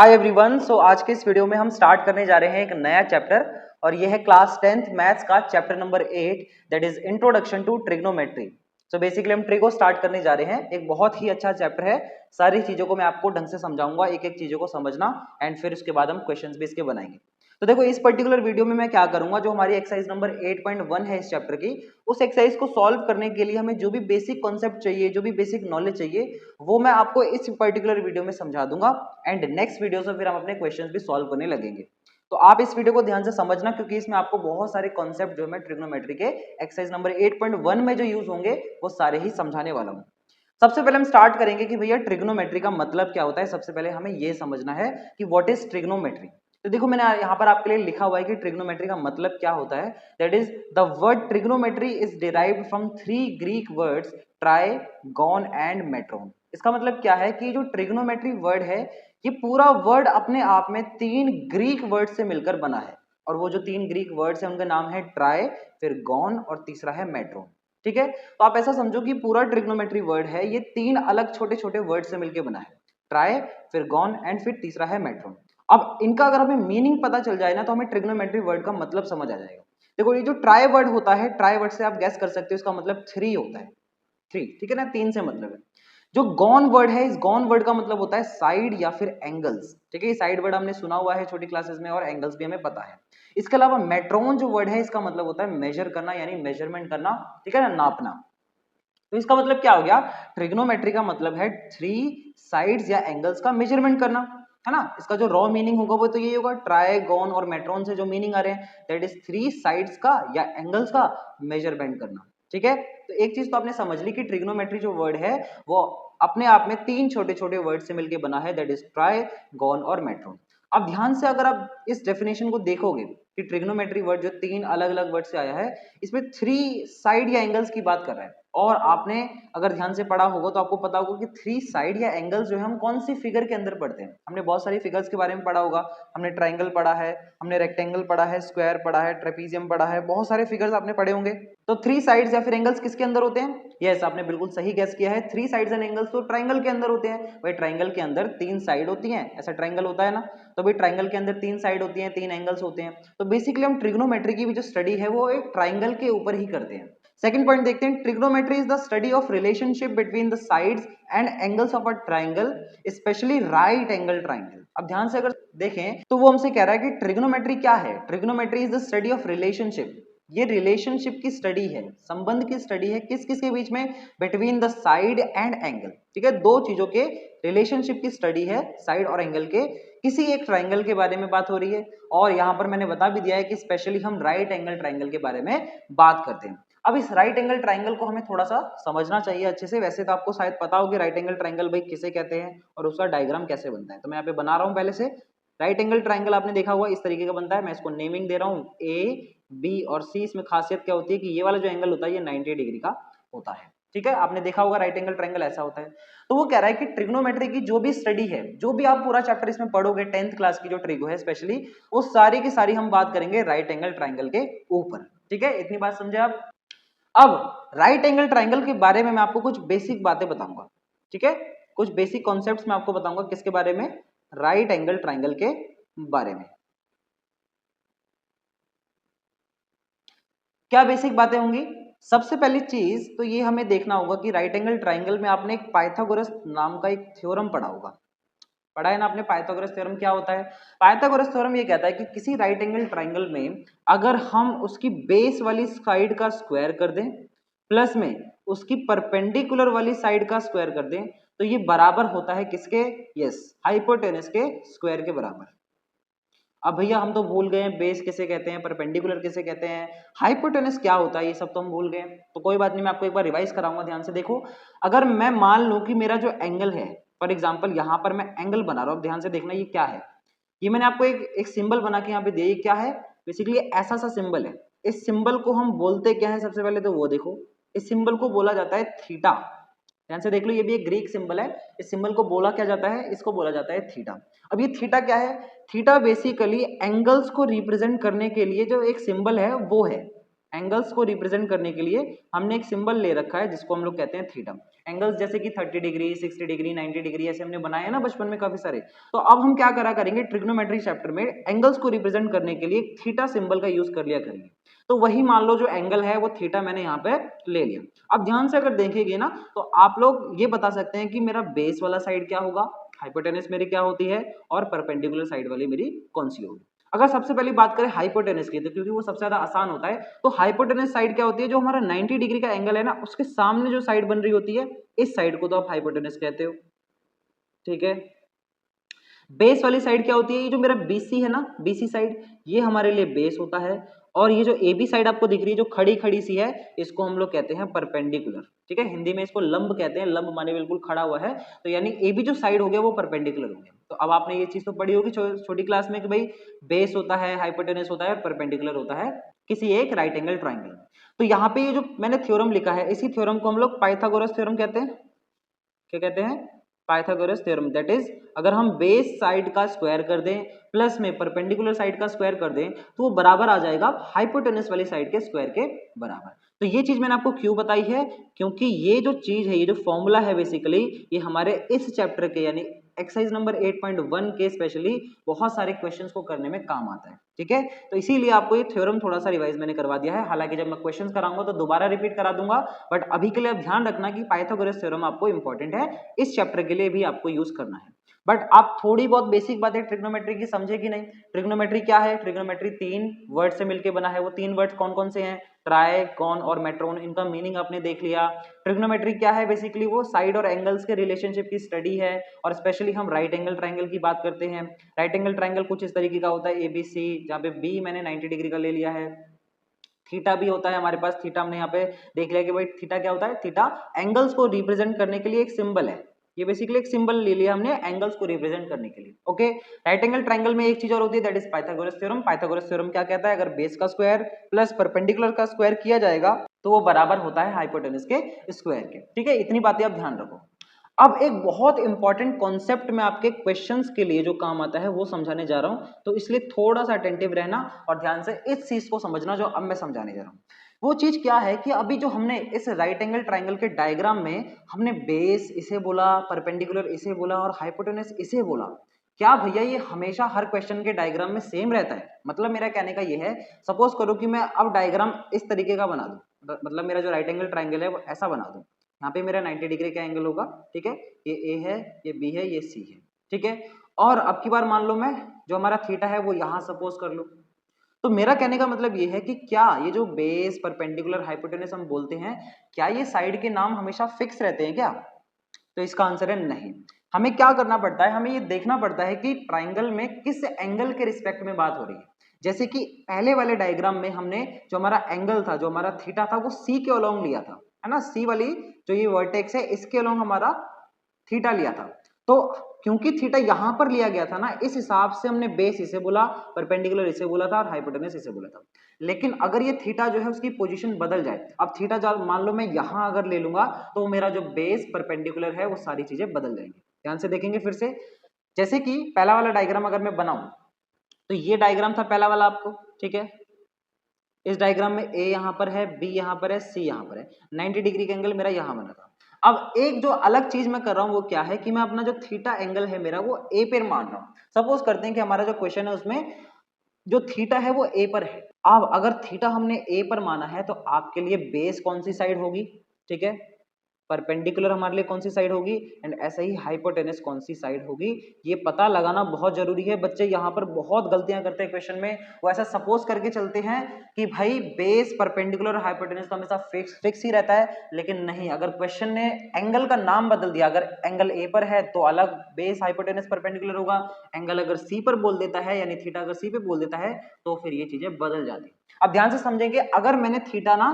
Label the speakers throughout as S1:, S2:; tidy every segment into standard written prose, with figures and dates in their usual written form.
S1: Hi everyone. सो आज के इस वीडियो में हम स्टार्ट करने जा रहे हैं एक नया चैप्टर और यह है क्लास 10th मैथ्स का chapter number 8 that is introduction to trigonometry. So basically हम ट्रिगो स्टार्ट करने जा रहे हैं। एक बहुत ही अच्छा चैप्टर है। सारी चीजों को मैं आपको ढंग से समझाऊंगा, एक एक चीजों को समझना एंड फिर उसके बाद हम क्वेश्चंस भी इसके बनाएंगे। तो देखो इस पर्टिकुलर वीडियो में मैं क्या करूंगा, जो हमारी एक्सरसाइज नंबर 8.1 है इस चैप्टर की, उस एक्सरसाइज को सॉल्व करने के लिए हमें जो भी बेसिक कॉन्सेप्ट चाहिए, जो भी बेसिक नॉलेज चाहिए, वो मैं आपको इस पर्टिकुलर वीडियो में समझा दूंगा एंड नेक्स्ट वीडियो से फिर हम अपने क्वेश्चंस भी सॉल्व करने लगेंगे। तो आप इस वीडियो को ध्यान से समझना, क्योंकि इसमें आपको बहुत सारे कॉन्सेप्ट जो है ट्रिग्नोमेट्री के एक्सरसाइज नंबर 8.1 में जो यूज होंगे वो सारे ही समझाने वाला हूं। सबसे पहले हम स्टार्ट करेंगे कि भैया ट्रिग्नोमेट्री का मतलब क्या होता है। सबसे पहले हमें यह समझना है कि व्हाट इज ट्रिग्नोमेट्री। तो देखो मैंने यहाँ पर आपके लिए लिखा हुआ है कि ट्रिग्नोमेट्री का मतलब क्या होता है। That is the word trigonometry is derived from 3 Greek words try, gone and matron. इसका मतलब क्या है कि जो ट्रिग्नोमेट्री वर्ड है ये पूरा वर्ड अपने आप में 3 ग्रीक वर्ड से मिलकर बना है, और वो जो 3 ग्रीक वर्ड्स हैं उनका नाम है ट्राई, फिर गॉन और तीसरा है मेट्रोन। ठीक है, तो आप ऐसा समझो कि पूरा ट्रिग्नोमेट्री वर्ड है ये 3 अलग छोटे छोटे वर्ड से मिलकर बना है। ट्राई, फिर गॉन एंड फिर तीसरा है मेट्रोन। अब इनका अगर हमें मीनिंग पता चल जाए ना तो हमें ट्रिग्नोमेट्री वर्ड का मतलब समझ आ जाएगा। देखो ये जो ट्राई वर्ड होता है, ट्राई वर्ड से आप गैस कर सकते हो इसका मतलब 3 होता है। 3, ठीक है ना, 3 से मतलब है। जो गॉन वर्ड है, इस गॉन वर्ड का मतलब होता है साइड या फिर एंगल्स। ठीक है, ये साइड वर्ड हमने सुना हुआ है छोटी क्लासेस में और एंगल्स भी हमें पता है। इसके अलावा मेट्रोन जो वर्ड है इसका मतलब होता है मेजर करना, यानी मेजरमेंट करना, ठीक है ना, नापना। तो इसका मतलब क्या हो गया, ट्रिग्नोमेट्री का मतलब है 3 साइड्स या एंगल्स का मेजरमेंट करना, है ना। इसका जो रॉ मीनिंग होगा वो तो यही होगा, ट्राई, गॉन और मेट्रोन से जो मीनिंग आ रहे हैं दैट इज 3 साइड्स का या एंगल्स का मेजरमेंट करना। ठीक है, तो एक चीज तो आपने समझ ली कि ट्रिग्नोमेट्री जो वर्ड है वो अपने आप में 3 छोटे छोटे वर्ड से मिलकर बना है, दैट इज ट्राई, गॉन और मेट्रोन। अब ध्यान से अगर आप इस डेफिनेशन को देखोगे कि ट्रिग्नोमेट्री वर्ड जो 3 अलग अलग वर्ड से आया है, इसमें 3 साइड या एंगल्स की बात कर रहा है। और आपने अगर ध्यान से पढ़ा होगा तो आपको पता होगा कि 3 साइड या एंगल्स जो है हम कौन सी फिगर के अंदर पढ़ते हैं। हमने बहुत सारी फिगर्स के बारे में पढ़ा होगा। हमने ट्राइंगल पढ़ा है, हमने रेक्टेंगल पढ़ा है, स्क्वायर पढ़ा है, ट्रेपीजियम पढ़ा है, बहुत सारे फिगर्स आपने पढ़े होंगे। तो 3 साइड्स या फिर एंगल्स किसके अंदर होते हैं? यस, आपने बिल्कुल सही गेस किया है, 3 साइड्स एंड एंगल्स तो ट्राइंगल के अंदर होते हैं। भाई ट्राइंगल के अंदर 3 साइड होती हैं, ऐसा ट्राइंगल होता है ना। तो भाई ट्राइंगल के अंदर 3 साइड होती हैं, 3 एंगल्स होते हैं। तो बेसिकली हम ट्रिग्नोमेट्री की भी जो स्टडी है वो एक ट्राइंगल के ऊपर ही करते हैं। सेकंड पॉइंट देखते हैं, trigonometry is the study of relationship between the sides and angles of a triangle, specially right angle triangle. अब ध्यान से अगर देखें तो वो हमसे कह रहा है कि ट्रिग्नोमेट्री क्या है। Trigonometry is the study of relationship. ये रिलेशनशिप की स्टडी है, संबंध की स्टडी है, किस किस के बीच में, between the side and angle. ठीक है, दो चीजों के रिलेशनशिप की स्टडी है, साइड और एंगल के। किसी एक ट्राइंगल के बारे में बात हो रही है, और यहां पर मैंने बता भी दिया है कि स्पेशली हम राइट एंगल ट्राइंगल के बारे में बात करते हैं। अब इस राइट एंगल ट्राइंगल को हमें थोड़ा सा समझना चाहिए अच्छे से। वैसे तो आपको शायद पता हो कि राइट एंगल ट्राइंगल भाई किसे कहते हैं और उसका डायग्राम कैसे बनता है। तो मैं यहाँ पे बना रहा हूँ पहले से। राइट एंगल ट्राइंगल आपने देखा हुआ इस तरीके का बनता है। मैं इसको नेमिंग दे रहा हूँ ए, बी और सी। इसमें खासियत क्या होती है कि ये वाला जो एंगल होता है ये 90 डिग्री का होता है। ठीक है, आपने देखा होगा राइट एंगल ट्राइंगल ऐसा होता है। तो वो कह रहा है कि ट्रिग्नोमेट्री की जो भी स्टडी है, जो भी आप पूरा चैप्टर इसमें पढ़ोगे 10th क्लास की जो ट्रिगो है स्पेशली, वो सारी की सारी हम बात करेंगे राइट एंगल ट्राइंगल के ऊपर। ठीक है, इतनी बात समझे आप। अब राइट एंगल ट्राइंगल के बारे में मैं आपको कुछ बेसिक बातें बताऊंगा। ठीक है, कुछ बेसिक कॉन्सेप्ट्स मैं आपको बताऊंगा किसके बारे में, राइट एंगल ट्राइंगल के बारे में। क्या बेसिक बातें होंगी? सबसे पहली चीज तो ये हमें देखना होगा कि राइट एंगल ट्राइंगल में आपने एक पाइथागोरस नाम का एक थ्योरम पढ़ा होगा। पढ़ा है ना आपने पाइथागोरस थ्योरम? क्या होता है पाइथागोरस थ्योरम? ये कहता है कि किसी राइट एंगल ट्राइंगल में अगर हम उसकी बेस वाली साइड का स्क्वायर कर दें प्लस में उसकी परपेंडिकुलर वाली साइड का स्क्वायर कर दें तो ये बराबर होता है किसके? यस, हाइपोटेनस के स्क्वायर के बराबर। अब भैया हम तो भूल गए बेस किसे कहते हैं, परपेंडिकुलर किसे कहते हैं, हाइपोटेनस क्या होता है, ये सब तो हम भूल गए। तो कोई बात नहीं, मैं आपको एक बार रिवाइज कराऊंगा। ध्यान से देखो, अगर मैं मान लूं कि मेरा जो एंगल है, फॉर एग्जांपल यहां पर मैं एंगल बना रहा हूं, ध्यान से देखना ये क्या है। ये मैंने आपको एक सिंबल बना के यहाँ पे दिया, ये क्या है? बेसिकली ऐसा सा सिंबल है। इस सिंबल को हम बोलते क्या है? सबसे पहले तो वो देखो, इस सिंबल को बोला जाता है थीटा। ध्यान से देख लो, ये भी एक ग्रीक सिंबल है। इस सिंबल को बोला क्या जाता है? इसको बोला जाता है थीटा। अब ये थीटा क्या है? थीटा बेसिकली एंगल्स को रिप्रेजेंट करने के लिए जो एक सिंबल है वो है। एंगल्स को रिप्रेजेंट करने के लिए हमने एक सिंबल ले रखा है जिसको हम लोग कहते हैं थीटा। एंगल्स जैसे कि 30 डिग्री, 60 डिग्री, 90 डिग्री ऐसे हमने बनाए हैं ना बचपन में काफी सारे। तो अब हम क्या करा करेंगे, ट्रिग्नोमेट्री चैप्टर में एंगल्स को रिप्रेजेंट करने के लिए थीटा सिंबल का यूज कर लिया करेंगे। तो वही मान लो जो एंगल है वो थीटा मैंने यहाँ पे ले लिया। अब ध्यान से अगर देखेंगे ना तो आप लोग ये बता सकते हैं कि मेरा बेस वाला साइड क्या होगा, हाइपोटेनस मेरी क्या होती है, और परपेंडिकुलर साइड वाली मेरी कौन सी होगी। अगर सबसे पहली बात करें हाइपोटेनस की, तो क्योंकि वो सबसे ज्यादा आसान होता है, तो हाइपोटेनस साइड क्या होती है, जो हमारा 90 डिग्री का एंगल है ना उसके सामने जो साइड बन रही होती है, इस साइड को तो आप हाइपोटेनस कहते हो, ठीक है। बेस वाली साइड क्या होती है, ये जो मेरा बीसी है ना, बीसी साइड, ये हमारे लिए बेस होता है। और ये जो ए बी साइड आपको दिख रही है जो खड़ी खड़ी सी है, इसको हम लोग कहते हैं परपेंडिकुलर, ठीक है। हिंदी में इसको लंब कहते हैं, लंब माने बिल्कुल खड़ा हुआ है, तो यानी ए बी जो साइड हो गया वो परपेंडिकुलर हो गया। तो अब आपने ये चीज तो पढ़ी होगी छोटी क्लास में कि भाई बेस होता है, हाइपोटेनस होता है और परपेंडिकुलर होता है किसी एक राइट एंगल ट्राइंगल। तो यहाँ पे ये जो मैंने थ्योरम लिखा है, इसी थ्योरम को हम लोग पाइथागोरस थ्योरम कहते हैं। क्या कहते हैं, पाइथागोरस थ्योरम। दैट इज अगर हम बेस साइड का स्क्वायर कर दें प्लस में परपेंडिकुलर साइड का स्क्वायर कर दें तो वो बराबर आ जाएगा हाइपोटेनस वाली साइड के स्क्वायर के बराबर। तो ये चीज मैंने आपको क्यों बताई है, क्योंकि ये जो चीज है, ये जो फॉर्मूला है बेसिकली, ये हमारे इस चैप्टर के यानी एक्सरसाइज नंबर 8.1 के स्पेशली बहुत सारे क्वेश्चंस को करने में काम आता है, ठीक है। तो इसीलिए आपको ये थ्योरम थोड़ा सा रिवाइज मैंने करवा दिया है। हालांकि जब मैं क्वेश्चंस कराऊंगा तो दोबारा रिपीट करा दूंगा, बट अभी के लिए आप ध्यान रखना कि पाइथागोरस थ्योरम आपको इंपॉर्टेंट है, इस चैप्टर के लिए भी आपको यूज करना है। बट आप थोड़ी बहुत बेसिक बातें ट्रिग्नोमेट्री की समझे कि नहीं। ट्रिग्नोमेट्री क्या है, ट्रिग्नोमेट्री 3 वर्ड से मिलकर बना है। वो 3 वर्ड कौन कौन से हैं, ट्राई, कॉन और मेट्रोन, इनका मीनिंग आपने देख लिया। ट्रिग्नोमेट्री क्या है, बेसिकली वो साइड और एंगल्स के रिलेशनशिप की स्टडी है, और स्पेशली हम राइट एंगल ट्राइंगल की बात करते हैं। राइट एंगल ट्राइंगल कुछ इस तरीके का होता है, एबीसी, जहाँ पे बी मैंने 90 डिग्री का ले लिया है। थीटा भी होता है हमारे पास, थीटा हमने यहाँ पे देख लिया कि भाई थीटा क्या होता है, थीटा एंगल्स को रिप्रेजेंट करने के लिए एक सिंबल है। ये बेसिकली एक सिंबल ले लिया हमने एंगल्स को रिप्रेजेंट करने के लिए, ओके। राइट एंगल ट्राइंगल में एक चीज और होती है, that is Pythagoras theorem. Pythagoras theorem क्या कहता है, अगर बेस का स्क्वायर प्लस परपेंडिकुलर का स्क्वायर किया जाएगा तो वो बराबर होता है हाइपोटेनस के स्क्वायर के, ठीक है। इतनी बातें आप ध्यान रखो। अब एक बहुत इंपॉर्टेंट कॉन्सेप्ट में आपके क्वेश्चंस के लिए जो काम आता है वो समझाने जा रहा हूं, तो इसलिए थोड़ा सा अटेंटिव रहना और ध्यान से इस चीज को समझना जो अब मैं समझाने जा रहा हूं। वो चीज क्या है कि अभी जो हमने इस राइट एंगल ट्राइंगल के डायग्राम में हमने बेस इसे बोला, परपेंडिकुलर इसे बोला और हाइपोटेनस इसे बोला, क्या भैया ये हमेशा हर क्वेश्चन के डायग्राम में सेम रहता है? मतलब मेरा कहने का ये है, सपोज करो कि मैं अब डायग्राम इस तरीके का बना दूं, मतलब मेरा जो राइट एंगल ट्राइंगल है वो ऐसा बना दूं, यहाँ पे मेरा 90 डिग्री का एंगल होगा, ठीक है, ये ए है, ये बी है, ये सी है, ठीक है। और अब की बार मान लो मैं जो हमारा थीटा है वो यहाँ सपोज कर लूं। तो मेरा कहने का मतलब ये है कि क्या ये जो बेस, परपेंडिकुलर, हाइपोटेनस हम बोलते हैं, क्या ये साइड के नाम हमेशा फिक्स रहते हैं क्या? तो इसका आंसर है नहीं। हमें क्या करना पड़ता है, हमें ये देखना पड़ता है कि ट्राइंगल में किस एंगल के रिस्पेक्ट में बात हो रही है। जैसे कि पहले वाले डायग्राम में हमने जो हमारा एंगल था, जो हमारा थीटा था, वो सी के अलोंग लिया था, है ना। सी वाली जो ये वर्टेक्स है इसके अलोंग हमारा थीटा लिया था। तो क्योंकि थीटा यहां पर लिया गया था ना, इस हिसाब से हमने बेस इसे बोला, परपेंडिकुलर इसे बोला था और हाइपोटेनस इसे बोला था। लेकिन अगर ये थीटा जो है उसकी पोजीशन बदल जाए, अब थीटा मान लो मैं यहां अगर ले लूंगा तो मेरा जो बेस परपेंडिकुलर है वो सारी चीजें बदल जाएंगी। ध्यान से देखेंगे फिर से, जैसे कि पहला वाला डायग्राम अगर मैं बनाऊं तो ये डायग्राम था पहला वाला आपको, ठीक है। इस डायग्राम में ए यहां पर है, बी यहां पर है, सी यहां पर है, 90 डिग्री का एंगल मेरा यहां बना था। अब एक जो अलग चीज मैं कर रहा हूं वो क्या है कि मैं अपना जो थीटा एंगल है मेरा वो ए पर मान रहा हूं। सपोज करते हैं कि हमारा जो क्वेश्चन है उसमें जो थीटा है वो ए पर है। अब अगर थीटा हमने ए पर माना है तो आपके लिए बेस कौन सी साइड होगी, ठीक है, परपेंडिकुलर हमारे लिए कौन सी साइड होगी, एंड ऐसे ही हाइपोटेनस कौन सी साइड होगी, ये पता लगाना बहुत जरूरी है। बच्चे यहाँ पर बहुत गलतियां करते हैं क्वेश्चन में, वो ऐसा सपोज करके चलते हैं कि भाई बेस, परपेंडिकुलर और हाइपोटेनस तो हमेशा फिक्स ही रहता है, लेकिन नहीं। अगर क्वेश्चन ने एंगल का नाम बदल दिया, अगर एंगल ए पर है तो अलग बेस, हाइपोटेनस, परपेंडिकुलर होगा, एंगल अगर सी पर बोल देता है यानी थीटा अगर सी पे बोल देता है तो फिर ये चीजें बदल जाती। अब ध्यान से समझेंगे, अगर मैंने थीटा ना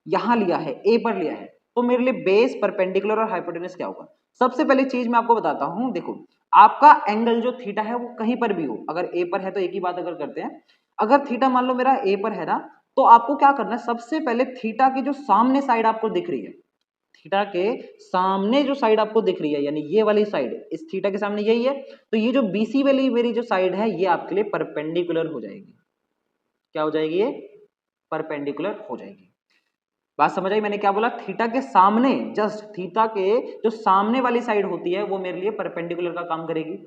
S1: यहां लिया है, ए पर लिया है, तो मेरे लिए बेस, परपेंडिकुलर और हाइपोटेनस क्या होगा। सबसे पहली चीज मैं आपको बताता हूं, देखो आपका एंगल जो थीटा है वो कहीं पर भी हो, अगर ए पर है तो एक ही बात अगर करते हैं, अगर थीटा मान लो मेरा ए पर है ना, तो आपको क्या करना है, सबसे पहले थीटा की जो सामने साइड आपको दिख रही है, थीटा के सामने जो साइड आपको दिख रही है यानी ये वाली साइड, इस थीटा के सामने यही है, तो ये जो बीसी वाली मेरी जो साइड है ये आपके लिए परपेंडिकुलर हो जाएगी। क्या हो जाएगी ये? परपेंडिकुलर हो जाएगी। बात समझ आई मैंने क्या बोला? थीटा के सामने, जस्ट थीटा के जो सामने वाली साइड होती है वो मेरे लिए परपेंडिकुलर का काम करेगी।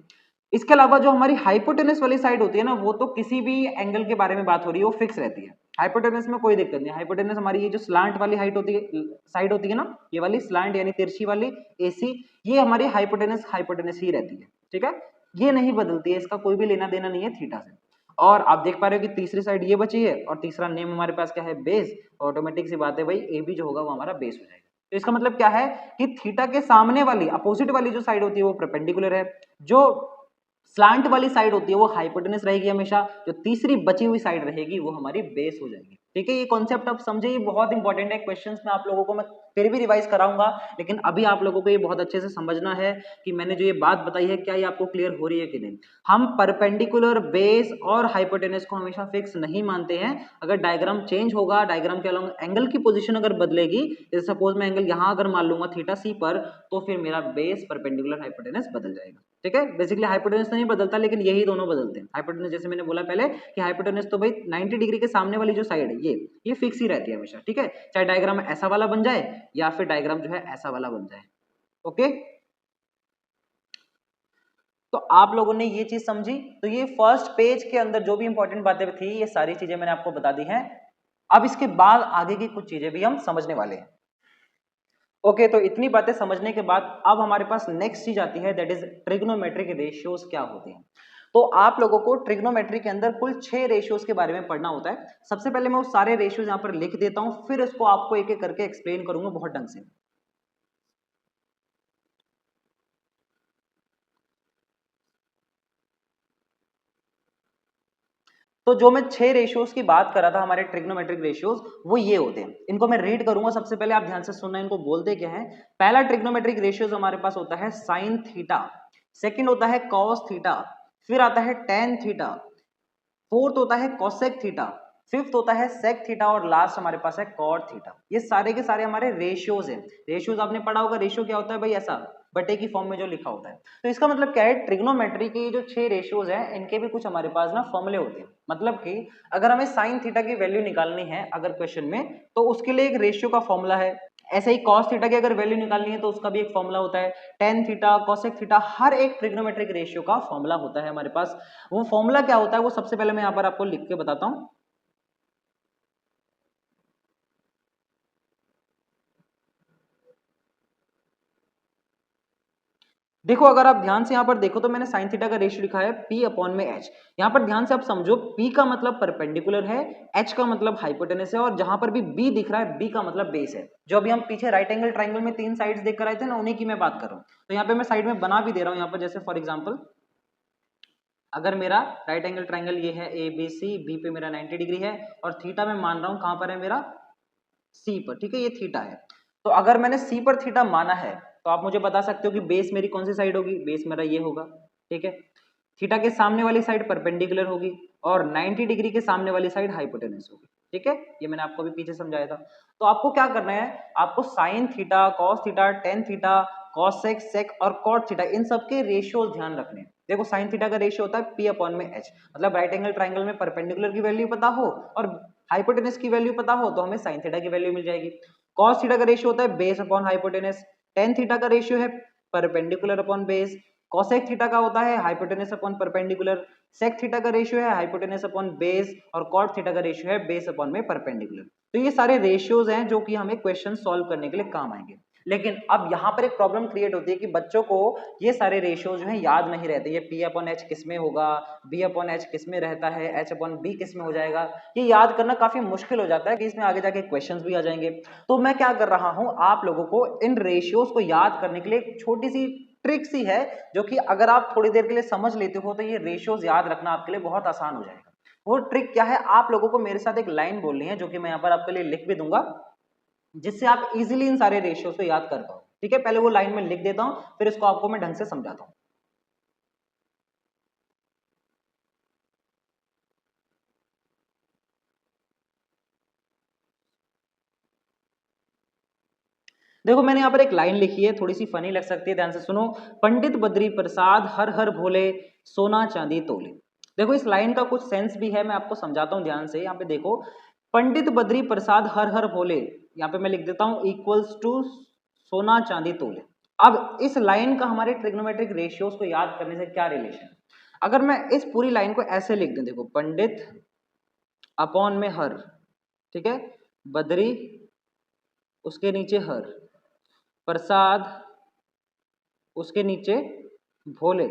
S1: इसके अलावा जो हमारी हाइपोटेनस वाली साइड होती है ना, वो तो किसी भी एंगल के बारे में बात हो रही है, वो फिक्स रहती है। हाइपोटेनस में कोई दिक्कत नहीं। हाइपोटेनस हमारी ये जो स्लांट वाली हाइट होती है, साइड होती है ना, ये वाली स्लांट यानी तिरछी वाली AC, ये हमारी हाइपोटेनस ही रहती है, ठीक है। ये नहीं बदलती है, इसका कोई भी लेना देना नहीं है थीटा से। और आप देख पा रहे हो कि तीसरी साइड ये बची है और तीसरा नेम हमारे पास क्या है? बेस। ऑटोमेटिक सी बात है भाई, AB जो होगा वो हमारा बेस हो जाएगा। तो इसका मतलब क्या है कि थीटा के सामने वाली अपोजिट वाली जो साइड होती है वो परपेंडिकुलर है, जो स्लांट वाली साइड होती है वो हाइपोटेनस रहेगी हमेशा, जो तीसरी बची हुई साइड रहेगी वो हमारी बेस हो जाएगी, ठीक है। ये कॉन्सेप्ट आप समझे, ये बहुत इंपॉर्टेंट है। क्वेश्चंस में आप लोगों को मैं फिर भी रिवाइज कराऊंगा, लेकिन अभी आप लोगों को ये बहुत अच्छे से समझना है कि मैंने जो ये बात बताई है क्या ये आपको क्लियर हो रही है कि नहीं। हम परपेंडिकुलर, बेस और हाइपोटेनस को हमेशा फिक्स नहीं मानते हैं। अगर डायग्राम चेंज होगा, डायग्राम के अलॉन्ग एंगल की पोजीशन अगर बदलेगी, जैसे सपोज मैं एंगल यहां अगर मान लूंगा थीटा C पर, तो फिर मेरा बेस, परपेंडिकुलर, हाइपोटेनस बदल जाएगा, ठीक है। बेसिकली हाइपोटेनस तो नहीं बदलता, लेकिन यही दोनों बदलते हैं। हाइपोटेनस जैसे मैंने बोला पहले कि हाइपोटेनस तो भाई 90 डिग्री के सामने वाली जो साइड है ये फिक्स ही रहती है हमेशा, ठीक है। चाहे डायग्राम ऐसा वाला बन जाए या फिर डायग्राम जो है ऐसा वाला बन जाए, ओके। तो आप लोगों ने ये चीज समझी। तो ये फर्स्ट पेज के अंदर जो भी इंपॉर्टेंट बातें थी, ये सारी चीजें मैंने आपको बता दी हैं। अब इसके बाद आगे की कुछ चीजें भी हम समझने वाले हैं, ओके। तो इतनी बातें समझने के बाद अब हमारे पास नेक्स्ट चीज आती है, दैट इज ट्रिग्नोमेट्रिक रेशियोज क्या होते हैं। तो आप लोगों को ट्रिग्नोमेट्री के अंदर कुल 6 रेशियोज के बारे में पढ़ना होता है। सबसे पहले मैं वो सारे रेशियोज यहां पर लिख देता हूं, फिर इसको आपको एक एक करके एक्सप्लेन करूंगा बहुत ढंग से। तो जो मैं 6 रेशियोज की बात कर रहा था, हमारे ट्रिग्नोमेट्रिक रेशियोज, वो ये होते हैं। इनको मैं रीड करूंगा, सबसे पहले आप ध्यान से सुनना, इनको बोलते क्या है। पहला ट्रिग्नोमेट्रिक रेशियोज हमारे पास होता है साइन थीटा, सेकंड होता है कॉस थीटा, फिर आता है टेन थीटा, फोर्थ होता है कोसेक थीटा, फिफ्थ होता है सेक थीटा, और लास्ट हमारे पास है कॉट थीटा। ये सारे के सारे हमारे रेशियोज हैं। रेशियोज आपने पढ़ा होगा, रेशियो क्या होता है भाई? ऐसा बटे की फॉर्म में जो लिखा होता है। तो इसका मतलब क्या है, ट्रिग्नोमेट्री के जो 6 रेशियोज हैं, इनके भी कुछ हमारे पास ना फॉर्मूले होते हैं। मतलब कि अगर हमें साइन थीटा की वैल्यू निकालनी है अगर क्वेश्चन में, तो उसके लिए एक रेशियो का फॉर्मूला है। ऐसे ही कॉस थीटा की अगर वैल्यू निकालनी है तो उसका भी एक फॉर्मूला होता है। टेन थीटा, कोसेक थीटा, हर एक ट्रिग्नोमेट्रिक रेशियो का फॉर्मूला होता है हमारे पास। वो फॉर्मूला क्या होता है वो सबसे पहले मैं यहाँ पर आपको लिख के बताता हूं। देखो अगर आप ध्यान से यहाँ पर देखो तो मैंने साइन थीटा का रेशियो लिखा है P अपॉन में H। यहाँ पर ध्यान से आप समझो, P का मतलब परपेंडिकुलर है, H का मतलब हाइपोटेनस है, और जहां पर भी B दिख रहा है B का मतलब बेस है। जो अभी हम पीछे राइट एंगल ट्राइंगल में 3 साइड्स देख कर आए थे ना, उन्हीं की मैं बात कर रहा हूँ। तो यहाँ पे मैं साइड में बना भी दे रहा हूँ यहाँ पर, जैसे फॉर एग्जाम्पल अगर मेरा राइट एंगल ट्राइंगल ये है ABC, B पे मेरा 90 डिग्री है, और थीटा मैं मान रहा हूँ कहां पर है मेरा? C पर, ठीक है, ये थीटा है। तो अगर मैंने C पर थीटा माना है, तो आप मुझे बता सकते हो कि बेस मेरी कौन सी साइड होगी? बेस मेरा ये होगा, ठीक है। थीटा के सामने वाली साइड परपेंडिकुलर होगी, और 90 डिग्री के सामने वाली साइड हाइपोटेनस होगी, ठीक है। ये मैंने आपको अभी पीछे समझाया था। तो आपको क्या करना है, आपको sine theta, cos theta, tan theta, cosec, sec और कॉट थीटा, इन सबके रेशियोज ध्यान रखने हैं। देखो साइन थीटा का रेशियो होता है P अपॉन में H। मतलब राइट एंगल ट्राइंगल में परपेंडिकुलर की वैल्यू पता हो और हाइपोटेनस की वैल्यू पता हो, तो हमें साइन थीटा की वैल्यू मिल जाएगी। कॉस थीटा का रेशियो होता है base upon hypotenuse. Tan theta का रेशियो है perpendicular upon base. Cosec theta का होता है hypotenuse upon perpendicular. Sec theta का रेशियो है हाइपोटेनस अपॉन बेस, और कॉट थीटा का रेशियो है बेस अपॉन में परपेंडिकुलर। तो ये सारे रेशियोज हैं जो कि हमें क्वेश्चन सॉल्व करने के लिए काम आएंगे। लेकिन अब यहाँ पर एक प्रॉब्लम क्रिएट होती है कि बच्चों को ये सारे रेशियो जो है याद नहीं रहते। ये P अपॉन H किस में होगा, B अपॉन H किस में रहता है, H अपॉन B किस में हो जाएगा, ये याद करना काफी मुश्किल हो जाता है कि इसमें आगे जाके क्वेश्चंस भी आ जाएंगे। तो मैं क्या कर रहा हूं, आप लोगों को इन रेशियोज को याद करने के लिए एक छोटी सी ट्रिक सी है, जो कि अगर आप थोड़ी देर के लिए समझ लेते हो तो ये रेशियोज याद रखना आपके लिए बहुत आसान हो जाएगा। वो ट्रिक क्या है, आप लोगों को मेरे साथ एक लाइन बोलनी है, जो कि मैं यहाँ पर आपके लिए लिख भी दूंगा, जिससे आप इजीली इन सारे रेशियोज को याद कर पाओ, ठीक है। पहले वो लाइन में लिख देता हूं, फिर इसको आपको मैं ढंग से समझाता हूं। देखो मैंने यहाँ पर एक लाइन लिखी है, थोड़ी सी फनी लग सकती है, ध्यान से सुनो। पंडित बद्री प्रसाद हर हर भोले, सोना चांदी तोले। देखो इस लाइन का कुछ सेंस भी है, मैं आपको समझाता हूँ ध्यान से। यहाँ पे देखो, पंडित बद्री प्रसाद हर हर भोले, यहाँ पे मैं लिख देता हूं इक्वल्स टू सोना चांदी तोले। अब इस लाइन का हमारे ट्रिग्नोमेट्रिक रेशियोज को याद करने से क्या रिलेशन? अगर मैं इस पूरी लाइन को ऐसे लिख दूं, देखो पंडित अपॉन में हर, ठीक है, बद्री उसके नीचे हर, प्रसाद उसके नीचे भोले,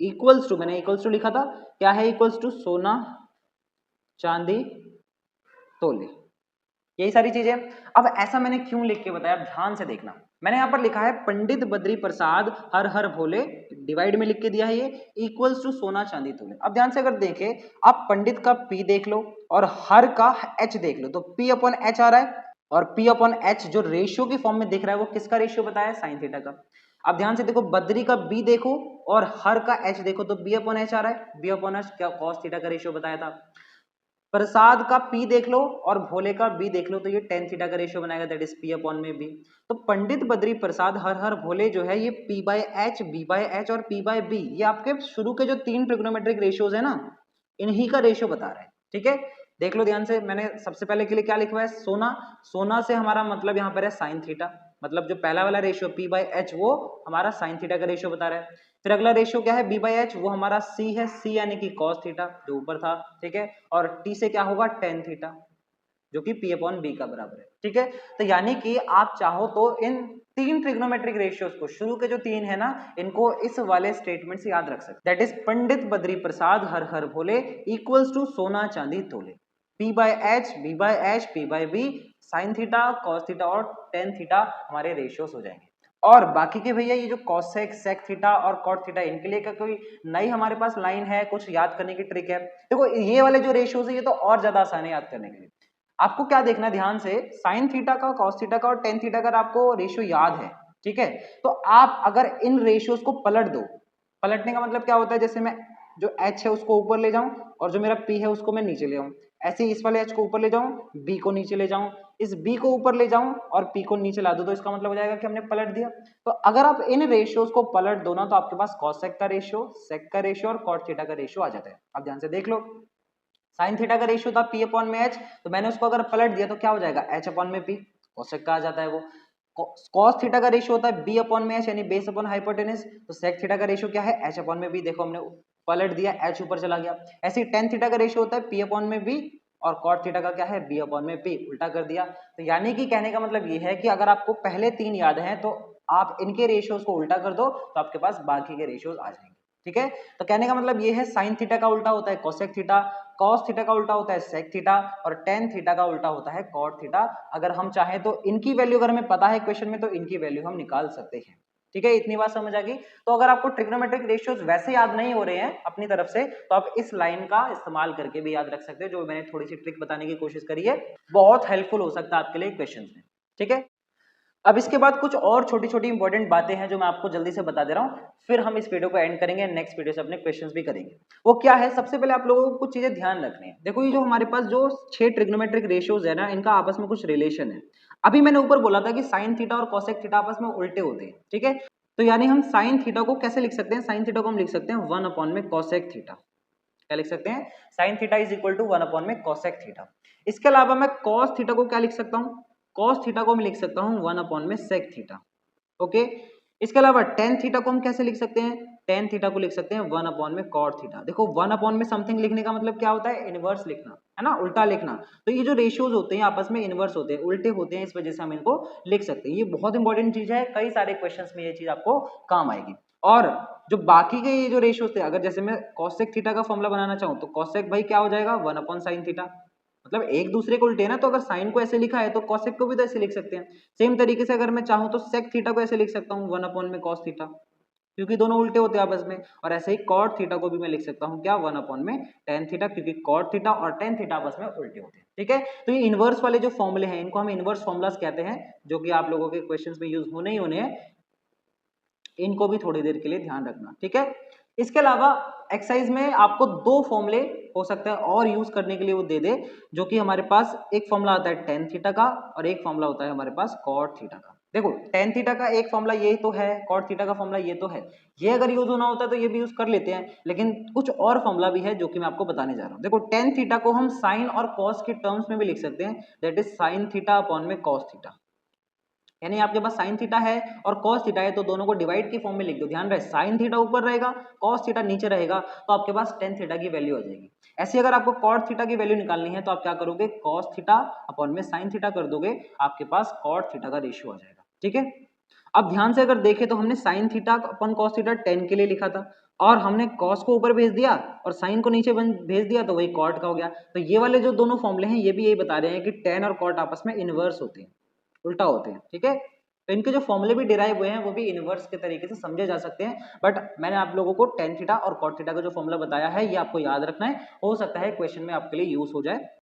S1: इक्वल्स टू, मैंने इक्वल्स टू लिखा था, क्या है इक्वल्स टू सोना चांदी तोले, यही सारी चीजें। अब ऐसा मैंने क्यों लिख के बताया, ध्यान से देखना। मैंने यहाँ पर लिखा है पंडित बद्री प्रसाद हर हर भोले, डिवाइड में लिख के दिया है ये, इक्वल्स टू सोना चांदी तोले। अब ध्यान से अगर देखें, आप पंडित का P देख लो और हर का H देख लो, तो P अपॉन H आ रहा है, और P अपॉन H जो रेशियो की फॉर्म में दिख रहा है वो किसका रेशियो बताया, साइन थीटा का। अब ध्यान से देखो, बद्री का B देखो और हर का H देखो, तो B अपॉन H आ रहा है, B अपॉन H क्या कॉस थीटा का रेशियो बताया था। प्रसाद का P देख लो और भोले का B देख लो, तो ये टेन थीटा का रेशियो बनाएगा, दैट इज P अपॉन में B। तो पंडित बद्री प्रसाद हर हर भोले जो है ये P by H, B by H और P बाय B, ये आपके शुरू के जो 3 ट्रिग्नोमेट्रिक रेशियोज है ना, इन्हीं का रेशियो बता रहा है। ठीक है, देख लो ध्यान से, मैंने सबसे पहले के लिए क्या लिखा है, सोना, सोना से हमारा मतलब यहाँ पर है साइन थीटा, मतलब जो पहला वाला रेशियो P बाय H वो हमारा साइन थीटा का रेशियो बता रहा है। फिर अगला रेशियो क्या है, B बाई एच, वो हमारा C है, C यानी कि कॉस थीटा जो ऊपर था, ठीक है, और T से क्या होगा, टेन थीटा, जो कि P अपॉन B का बराबर है। ठीक है, तो यानी कि आप चाहो तो इन 3 ट्रिग्नोमेट्रिक रेशियोज को, शुरू के जो 3 है ना, इनको इस वाले स्टेटमेंट से याद रख सकते, दैट इज पंडित बद्री प्रसाद हर हर भोले इक्वल्स टू सोना चांदी तोले, P by H, B by H, P by B, sine theta, cos theta और टेन थीटा हमारे रेशियोज हो जाएंगे। और बाकी के भैया ये जो कॉसेक, सेक थीटा और कॉट थीटा, इनके लिए क्या कोई नई हमारे पास लाइन है, कुछ याद करने की ट्रिक है? देखो ये वाले जो रेशियोज है ये तो और ज्यादा आसान है याद करने के लिए। आपको क्या देखना है ध्यान से, साइन थीटा का, कॉस थीटा का और टेन थीटा का आपको रेशियो याद है, ठीक है, तो आप अगर इन रेशियोज को पलट दो, पलटने का मतलब क्या होता है, जैसे मैं जो h है उसको ऊपर ले जाऊं और जो मेरा p है उसको मैं नीचे ले आऊं, ऐसे ही इस वाले h को ऊपर ले जाऊं, b को नीचे ले जाऊं, इस b को ऊपर ले जाऊं और p को नीचे ला दूं, तो इसका मतलब हो जाएगा कि हमने पलट दिया। तो अगर आप इन रेशियोज को पलट दो ना, तो आपके पास कॉसेक का रेशियो, सेक का रेशियो और कॉट थीटा का रेशियो आ जाता है। अब ध्यान से देख लो, साइन थीटा का रेशियो था P अपॉन में H, तो मैंने उसको अगर पलट दिया तो क्या हो जाएगा, H अपॉन में P, कोसेक का आ जाता है वो। कॉस थीटा का रेशियो होता है B अपॉन में H यानी बेस अपॉन हाइपोटेनस, तो सेक थीटा का रेशियो क्या है, H अपॉन में B, देखो हमने पलट दिया, H ऊपर चला गया। ऐसे ही टेन थीटा का रेशियो होता है P अपॉन में B और कॉट थीटा का क्या है, B अपॉन में P, उल्टा कर दिया। तो यानी कि कहने का मतलब ये है कि अगर आपको पहले 3 याद हैं तो आप इनके रेशियोज को उल्टा कर दो तो आपके पास बाकी के रेशियोज आ जाएंगे। ठीक है, तो कहने का मतलब ये है, साइन थीटा का उल्टा होता है कोसेक थीटा, कॉस थीटा का उल्टा होता है सेक थीटा और टेन थीटा का उल्टा होता है कॉट थीटा। अगर हम चाहें तो इनकी वैल्यू, अगर हमें पता है क्वेश्चन में, तो इनकी वैल्यू हम निकाल सकते हैं। ठीक है, इतनी बात समझ आ गई। तो अगर आपको ट्रिग्नोमेट्रिक रेशियोज वैसे याद नहीं हो रहे हैं अपनी तरफ से, तो आप इस लाइन का इस्तेमाल करके भी याद रख सकते हैं, जो मैंने थोड़ी सी ट्रिक बताने की कोशिश करी है, बहुत हेल्पफुल हो सकता है आपके लिए क्वेश्चन में। ठीक है, अब इसके बाद कुछ और छोटी छोटी इंपॉर्टेंट बातें हैं जो मैं आपको जल्दी से बता दे रहा हूं, फिर हम इस वीडियो को एंड करेंगे, नेक्स्ट वीडियो से अपने क्वेश्चंस भी करेंगे। वो क्या है, सबसे पहले आप लोगों को कुछ चीजें ध्यान रखनी है। देखो ये जो हमारे पास जो 6 ट्रिग्नोमेट्रिक रेशियोज है ना, इनका आपस में कुछ रिलेशन है। अभी मैंने ऊपर बोला था कि साइन थीटा और कोसेक थीटा आपस में उल्टे होते हैं। ठीक है, तो यानी हम साइन थीटा को कैसे लिख सकते हैं, साइन थीटा को हम लिख सकते हैं 1 अपॉन में कोसेक थीटा। क्या लिख सकते हैं, sine theta is equal to 1 upon में कोसेक थीटा। इसके अलावा मैं कॉस थीटा को क्या लिख सकता हूँ, कॉस थीटा को मैं लिख सकता हूँ 1 अपॉन में सेक थीटा। ओके, इसके अलावा टेन थीटा को हम कैसे लिख सकते हैं, टेन थीटा को लिख सकते हैं 1 अपॉन में कॉट थीटा। देखो 1 अपॉन में समथिंग लिखने का मतलब क्या होता है, इनवर्स लिखना, है ना, उल्टा लिखना। तो ये जो रेशियोज होते हैं आपस में इनवर्स होते हैं, उल्टे होते हैं, इस वजह से हम इनको लिख सकते हैं। ये बहुत इंपॉर्टेंट चीज है, कई सारे क्वेश्चंस में ये चीज आपको काम आएगी। और जो बाकी के ये जो रेशियोज थे, अगर जैसे मैं कॉसेक थीटा का फॉर्मूला बनाना चाहूँ, तो कॉसेक भाई क्या हो जाएगा, 1 अपॉन साइन थीटा, मतलब एक दूसरे को उल्टे ना, तो अगर साइन को ऐसे लिखा है तो कॉसेक को भी तो ऐसे लिख सकते हैं। सेम तरीके से अगर मैं चाहूं तो सेक थीटा को ऐसे लिख सकता हूं 1 अपॉन में कॉस थीटा, क्योंकि दोनों उल्टे होते हैं आपस में। और ऐसे ही कॉट थीटा को भी मैं लिख सकता हूं क्या, 1 अपॉन में टेन थीटा, क्योंकि कॉट थीटा और टेन थीटा आपस में उल्टे होते हैं। ठीक है, तो ये इनवर्स वाले जो फॉर्मूले हैं इनको हम इनवर्स फॉर्मूलास कहते हैं, जो कि आप लोगों के क्वेश्चंस में यूज होने ही होने हैं, इनको भी थोड़ी देर के लिए ध्यान रखना। ठीक है, इसके अलावा एक्सरसाइज में आपको 2 फॉर्मूले हो सकता है और यूज करने के लिए वो दे दे, जो कि हमारे पास एक फॉर्मूला आता है टेन थीटा का और एक फॉर्मूला होता है हमारे पास कॉट थीटा का। देखो टेन थीटा का एक फॉर्मूला ये तो है, कॉट थीटा का फॉर्मूला ये तो है, ये अगर यूज होना होता है तो ये भी यूज कर लेते हैं, लेकिन कुछ और फॉर्मूला भी है जो कि मैं आपको बताने जा रहा हूँ। देखो टेन थीटा को हम साइन और कॉस के टर्म्स में भी लिख सकते हैं, that is sine theta upon में कॉस थीटा। यानी आपके पास साइन थीटा है और कॉस थीटा है तो दोनों को डिवाइड की फॉर्म में लिख दो। ध्यान रहे साइन थीटा ऊपर रहेगा, कॉस थीटा नीचे रहेगा, तो आपके पास टेन थीटा की वैल्यू आ जाएगी। ऐसे अगर आपको कॉट थीटा की वैल्यू निकालनी है तो आप क्या करोगे, कॉस थीटा अपॉन में साइन थीटा कर दोगे, आपके पास कॉट थीटा का रेशियो आ जाएगा। ठीक है, अब ध्यान से अगर देखें तो हमने साइन थीटा अपन कॉस थीटा 10 के लिए लिखा था, और हमने कॉस को ऊपर भेज दिया और साइन को नीचे भेज दिया, तो वही कॉट का हो गया। तो ये वाले जो दोनों फॉर्मूले हैं ये भी यही बता रहे हैं कि टेन और कॉट आपस में इनवर्स होते हैं, उल्टा होते हैं। ठीक है, तो इनके जो फॉर्मूले भी डिराइव हुए हैं वो भी इनवर्स के तरीके से समझे जा सकते हैं, बट मैंने आप लोगों को टेन थीटा और कॉट थीटा का जो फॉर्मूला बताया है ये आपको याद रखना है, हो सकता है क्वेश्चन में आपके लिए यूज हो जाए।